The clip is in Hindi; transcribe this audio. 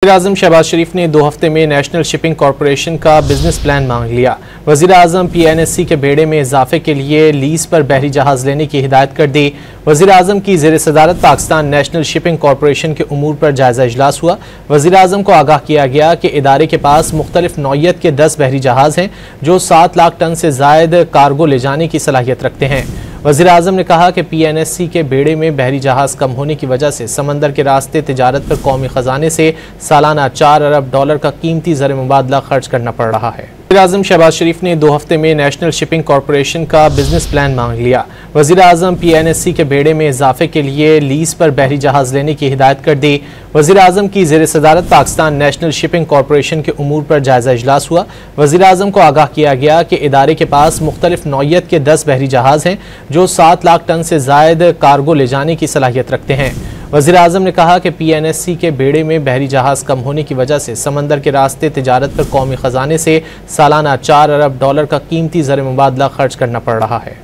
वज़ीर-ए-आज़म शहबाज शरीफ ने 2 हफ्ते में नेशनल शिपिंग कॉरपोरेशन का बिजनेस प्लान मांग लिया। वज़ीर-ए-आज़म PNSC के बेड़े में इजाफे के लिए लीज पर बहरी जहाज लेने की हिदायत कर दी। वज़ीर-ए-आज़म की ज़ेर सदारत पाकिस्तान नेशनल शिपिंग कॉरपोरेशन के उमूर पर जायजा इजलास हुआ। वज़ीर-ए-आज़म को आगाह किया गया कि इदारे के पास मुख्तलिफ नौइयत के 10 बहरी जहाज हैं जो 7 लाख टन से जायद कार्गो ले जाने की सलाहियत रखते हैं। वज़ीर-ए-आज़म ने कहा कि PNSC के बेड़े में बहरी जहाज कम होने की वजह से समंदर के रास्ते तिजारत पर कौमी खजाने से सालाना $4 अरब का कीमती ज़र मुबादला खर्च करना पड़ रहा है। वज़ीर-ए-आज़म शहबाज शरीफ ने 2 हफ्ते में नेशनल शिपिंग कॉरपोरेशन का बिजनेस प्लान मांग लिया। वज़ीर-ए-आज़म PNSC के बेड़े में इजाफे के लिए लीज पर बहरी जहाज लेने की हिदायत कर दी। वज़ीर-ए-आज़म की ज़ेर सदारत पाकिस्तान नेशनल शिपिंग कॉरपोरेशन के उमूर पर जायजा इजलास हुआ। वज़ीर-ए-आज़म को आगाह किया गया कि इदारे के पास मुख्तलिफ नौइयत के 10 बहरी जहाज हैं जो 7 लाख टन से जायद कार्गो ले जाने की सलाहियत रखते हैं। वज़ीर-ए-आज़म ने कहा कि PNSC के बेड़े में बहरी जहाज कम होने की वजह से समंदर के रास्ते तिजारत पर कौमी खजाने से सालाना $4 अरब का कीमती ज़र मुबादला खर्च करना पड़ रहा है।